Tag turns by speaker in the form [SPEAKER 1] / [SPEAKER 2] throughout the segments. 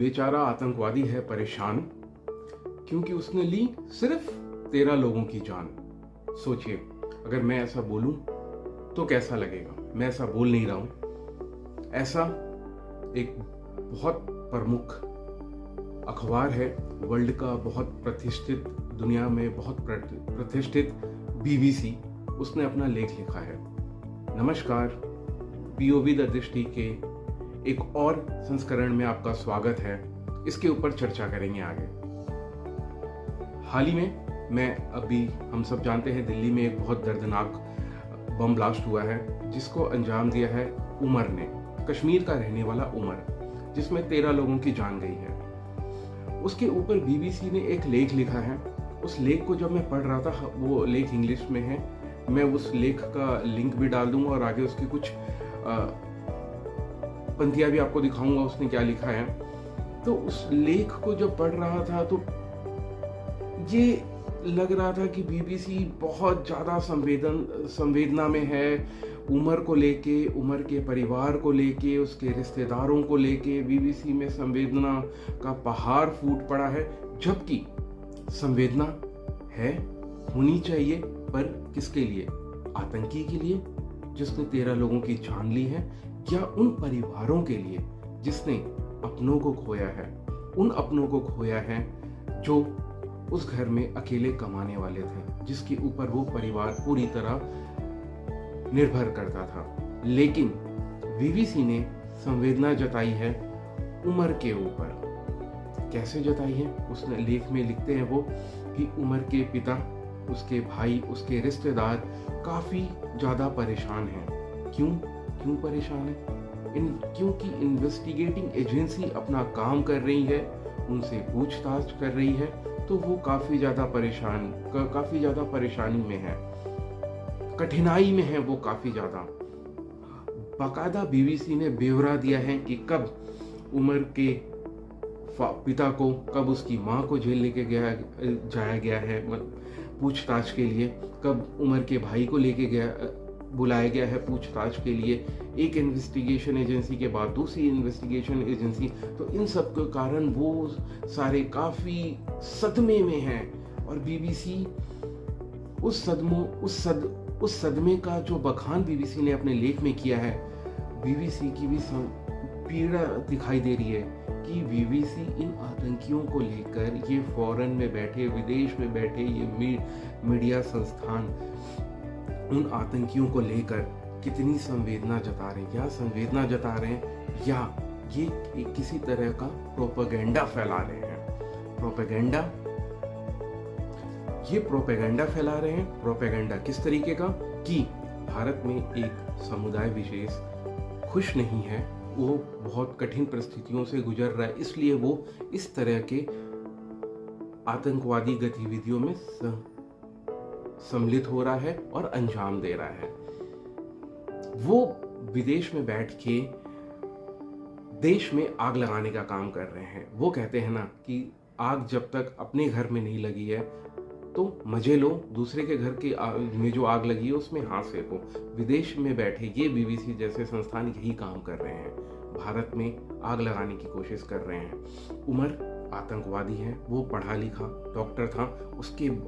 [SPEAKER 1] बेचारा आतंकवादी है परेशान क्योंकि उसने ली सिर्फ 13 लोगों की जान। सोचिए, अगर मैं ऐसा बोलूं तो कैसा लगेगा। मैं ऐसा बोल नहीं रहा हूं। ऐसा एक बहुत प्रमुख अखबार है, वर्ल्ड का बहुत प्रतिष्ठित, दुनिया में बहुत प्रतिष्ठित BBC, उसने अपना लेख लिखा है। नमस्कार, POV द दृष्टि के एक और संस्करण में आपका स्वागत है। इसके ऊपर चर्चा करेंगे आगे। हाल ही में हम सब जानते हैं, दिल्ली में एक बहुत दर्दनाक बम ब्लास्ट हुआ है जिसको अंजाम दिया है उमर ने, कश्मीर का रहने वाला उमर, जिसमें 13 लोगों की जान गई है। उसके ऊपर BBC ने एक लेख लिखा है। उस लेख को जब मैं पढ़ रहा था, वो लेख इंग्लिश में है, मैं उस लेख का लिंक भी डाल दूंगा और आगे उसकी कुछ पंक्तियां भी आपको दिखाऊंगा उसने क्या लिखा है। तो उस लेख को जब पढ़ रहा था तो ये लग रहा था कि BBC बहुत ज्यादा संवेदना में है, उमर को लेके, उमर के परिवार को लेके, उसके रिश्तेदारों को लेके BBC में संवेदना का पहाड़ फूट पड़ा है। जबकि संवेदना है, होनी चाहिए, पर किसके लिए? आतंकी के लिए जिसने 13 लोगों की जान ली है, या उन परिवारों के लिए जिसने अपनों को खोया है, उन अपनों को खोया है जो उस घर में अकेले कमाने वाले थे, जिसके ऊपर वो परिवार पूरी तरह निर्भर करता था। लेकिन BBC ने संवेदना जताई है उमर के ऊपर। कैसे जताई है? उसने लेख में लिखते हैं वो कि उमर के पिता, उसके भाई, उसके रिश्तेदार काफी ज्यादा परेशान हैं। क्यों परेशान है? क्योंकि इन्वेस्टिगेटिंग एजेंसी अपना काम कर रही है, उनसे पूछताछ कर रही है, तो वो काफी ज्यादा परेशानी में है, कठिनाई में है वो काफी ज्यादा। बाकायदा BBC ने ब्यौरा दिया है कि कब उमर के पिता को, कब उसकी माँ को जेल लेके जाया गया है पूछताछ के लिए, कब उमर के भाई को बुलाया गया है पूछताछ के लिए, एक इन्वेस्टिगेशन एजेंसी के बाद दूसरी इन्वेस्टिगेशन एजेंसी। तो इन सब के कारण वो सारे काफी सदमे में हैं और BBC उस सदमे का जो बखान BBC ने अपने लेख में किया है, BBC की भी पीड़ा दिखाई दे रही है कि BBC इन आतंकियों को लेकर, ये फॉरेन में बैठे, विदेश में बैठे ये मीडिया संस्थान उन आतंकियों को लेकर कितनी संवेदना जता रहे हैं, या ये किसी तरह का प्रोपेगेंडा फैला रहे हैं। प्रोपेगेंडा फैला रहे हैं। प्रोपेगेंडा किस तरीके का? कि भारत में एक समुदाय विशेष खुश नहीं है, वो बहुत कठिन परिस्थितियों से गुजर रहा है, इसलिए वो इस तरह के आतंकवादी गतिविधियों में सम्मिलित हो रहा है और अंजाम दे रहा है। वो विदेश में बैठ के देश में आग लगाने का काम कर रहे हैं। वो कहते हैं ना कि आग जब तक अपने घर में नहीं लगी है तो मजे लो, दूसरे के घर की में जो आग लगी है उसमें हाथ सेको। विदेश में बैठे ये BBC जैसे संस्थान यही काम कर रहे हैं, भारत में आग लगाने की कोशिश कर रहे हैं। उमर आतंकवादी है, वो पढ़ा लिखा डॉक्टर था,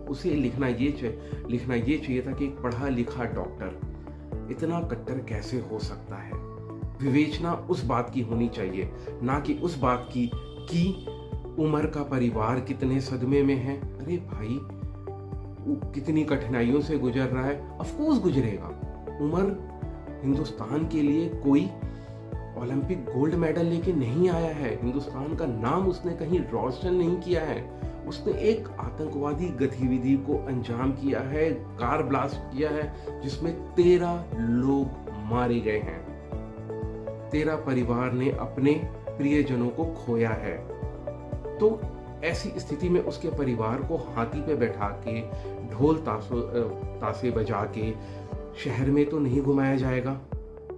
[SPEAKER 1] उसे लिखना ये चाहिए था कि एक पढ़ा लिखा डॉक्टर इतना कट्टर कैसे हो सकता है। विवेचना उस बात की होनी चाहिए, ना कि उस बात की कि उमर का परिवार कितने सदमे में है। अरे भाई, कितनी कठिनाइयों से गुजर रहा है, ऑफकोर्स गुजरेगा। उमर हिंदुस्तान के लिए कोई ओलंपिक गोल्ड मेडल लेके नहीं आया है, हिंदुस्तान का नाम उसने कहीं रोशन नहीं किया है। उसने एक आतंकवादी गतिविधि को अंजाम किया है, कार ब्लास्ट किया है जिसमें 13 लोग मारे गए हैं, 13 परिवार ने अपने प्रियजनों को खोया है। तो ऐसी स्थिति में उसके परिवार को हाथी पे बैठा के, ढोल ताशे बजा के शहर में तो नहीं घुमाया जाएगा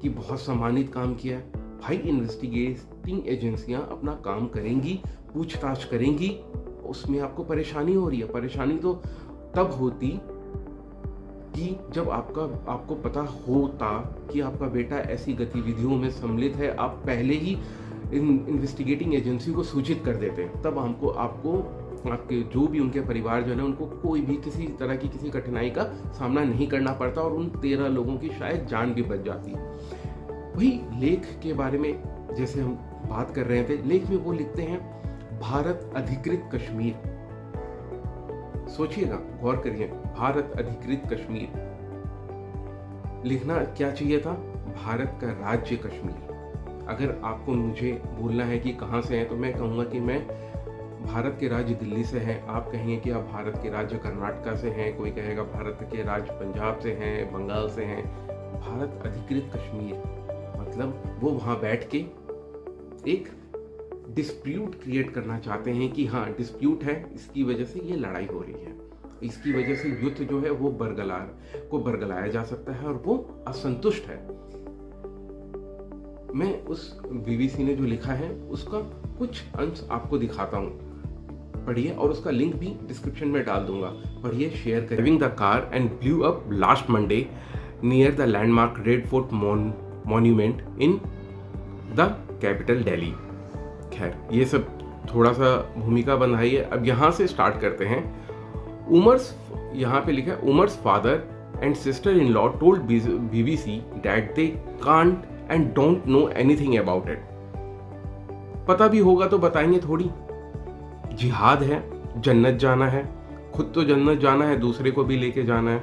[SPEAKER 1] कि बहुत सम्मानित काम किया है। भाई, इन्वेस्टिगेटिंग एजेंसियां अपना काम करेंगी, पूछताछ करेंगी, उसमें आपको परेशानी हो रही है। परेशानी तो तब होती कि जब आपको पता होता कि आपका बेटा ऐसी गतिविधियों में सम्मिलित है, आप पहले ही इन्वेस्टिगेटिंग एजेंसी को सूचित कर देते हैं, तब हमको आपको आपके जो भी उनके परिवारजन है उनको कोई भी किसी तरह की किसी कठिनाई का सामना नहीं करना पड़ता और उन 13 लोगों की शायद जान भी बच जाती। वही लेख के बारे में जैसे हम बात कर रहे थे, लेख में वो लिखते हैं भारत अधिकृत कश्मीर। सोचिएगा, गौर करिए, भारत अधिकृत कश्मीर लिखना क्या चाहिए था, भारत का राज्य कश्मीर। अगर आपको मुझे बोलना है कि कहाँ से हैं, तो मैं कहूँगा कि मैं भारत के राज्य दिल्ली से हैं, आप कहेंगे कि आप भारत के राज्य कर्नाटका से हैं, कोई कहेगा भारत के राज्य पंजाब से हैं, बंगाल से हैं। भारत अधिकृत कश्मीर मतलब वो वहाँ बैठ के एक डिस्प्यूट क्रिएट करना चाहते हैं कि हाँ डिस्प्यूट है, इसकी वजह से ये लड़ाई हो रही है, इसकी वजह से युद्ध जो है वो बरगलाया जा सकता है और वो असंतुष्ट है। मैं उस बीबीसी ने जो लिखा है उसका कुछ अंश आपको दिखाता हूँ, पढ़िए, और उसका लिंक भी डिस्क्रिप्शन में डाल दूंगा, पढ़िए, शेयर करें। Driving the car and blew up last Monday near the landmark red fort monument in the capital Delhi. खैर ये सब थोड़ा सा भूमिका बंधाई है। अब यहाँ से स्टार्ट करते हैं। उमर्स, यहाँ पे लिखा है Umar's father and sister in law told BBC that they can't and don't know anything about it. पता भी होगा तो बताएंगे थोड़ी, जिहाद है, जन्नत जाना है, खुद तो जन्नत जाना है, दूसरे को भी लेके जाना है।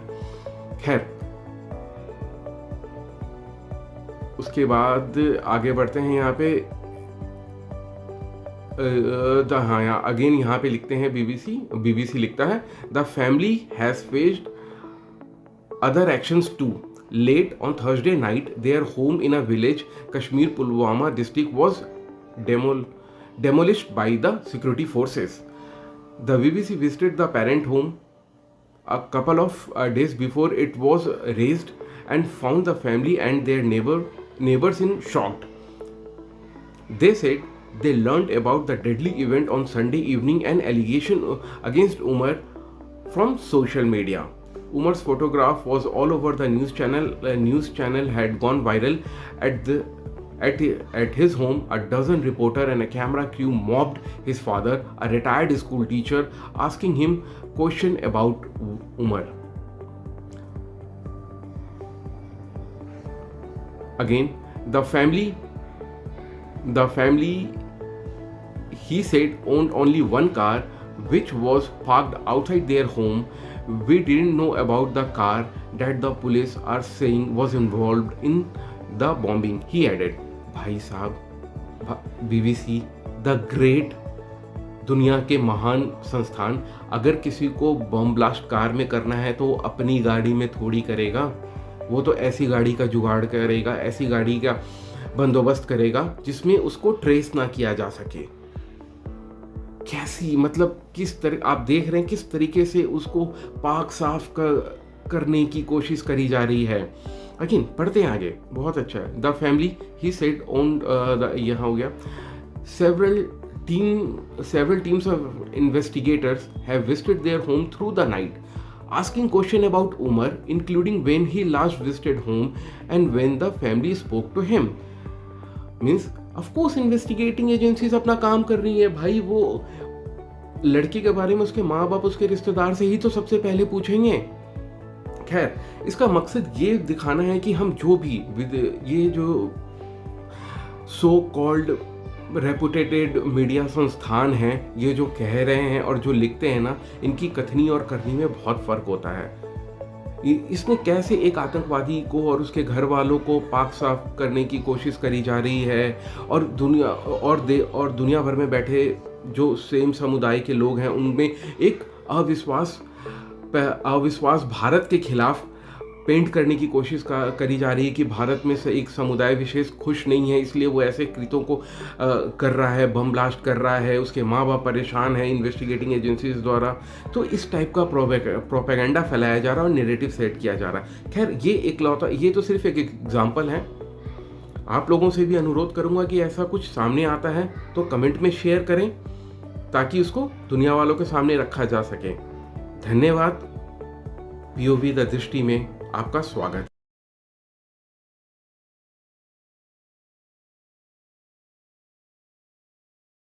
[SPEAKER 1] खैर उसके बाद आगे बढ़ते हैं। यहाँ पे हाँ अगेन यहाँ पे लिखते हैं बीबीसी लिखता है the family has faced other actions too. Late on Thursday night their home in a village Kashmir Pulwama district was demolished by the security forces. The BBC visited the parent home a couple of days before it was razed and found the family and their neighbors in shock. They said they learned about the deadly event on Sunday evening and allegation against Umar from social media. Umar's photograph was all over the news channel. The news channel had gone viral at his home. A dozen reporter and a camera crew mobbed his father, a retired school teacher, asking him questions about Umar. Again, the family he said owned only one car which was parked outside their home. We didn't know about the car that the police are saying was involved in the bombing, he added. भाई साहब, BBC the great, दुनिया के महान संस्थान, अगर किसी को bomb blast car में करना है तो अपनी गाड़ी में थोड़ी करेगा, वो तो ऐसी गाड़ी का जुगाड़ करेगा, ऐसी गाड़ी का बंदोबस्त करेगा जिसमें उसको ट्रेस ना किया जा सके। कैसी मतलब किस तरह आप देख रहे हैं किस तरीके से उसको पाक साफ करने की कोशिश करी जा रही है। अगेन पढ़ते हैं आगे, बहुत अच्छा है। The family he said own यहाँ हो गया several teams of investigators have visited their home through the night, asking questions about Umar, including when he last visited home and when the family spoke to him. Means of course investigating agencies अपना काम कर रही है भाई, वो लड़की के बारे में उसके माँ बाप उसके रिश्तेदार से ही तो सबसे पहले पूछेंगे। खैर इसका मकसद ये दिखाना है कि हम जो भी ये जो सो कॉल्ड रेपुटेटेड मीडिया संस्थान हैं, ये जो कह रहे हैं और जो लिखते हैं ना, इनकी कथनी और करनी में बहुत फर्क होता है। इसमें कैसे एक आतंकवादी को और उसके घर वालों को पाक साफ करने की कोशिश करी जा रही है और दुनिया भर में बैठे जो सेम समुदाय के लोग हैं उनमें एक अविश्वास भारत के खिलाफ पेंट करने की कोशिश करी जा रही है कि भारत में से एक समुदाय विशेष खुश नहीं है, इसलिए वो ऐसे कृत्यों को कर रहा है, बम ब्लास्ट कर रहा है, उसके माँ बाप परेशान हैं इन्वेस्टिगेटिंग एजेंसीज द्वारा। तो इस टाइप का प्रोपेगेंडा फैलाया जा रहा है और नैरेटिव सेट किया जा रहा है। खैर ये तो सिर्फ एक एग्जाम्पल है। आप लोगों से भी अनुरोध करूंगा कि ऐसा कुछ सामने आता है तो कमेंट में शेयर करें ताकि उसको दुनिया वालों के सामने रखा जा सके। धन्यवाद। पीओवी द दृष्टि में आपका स्वागत।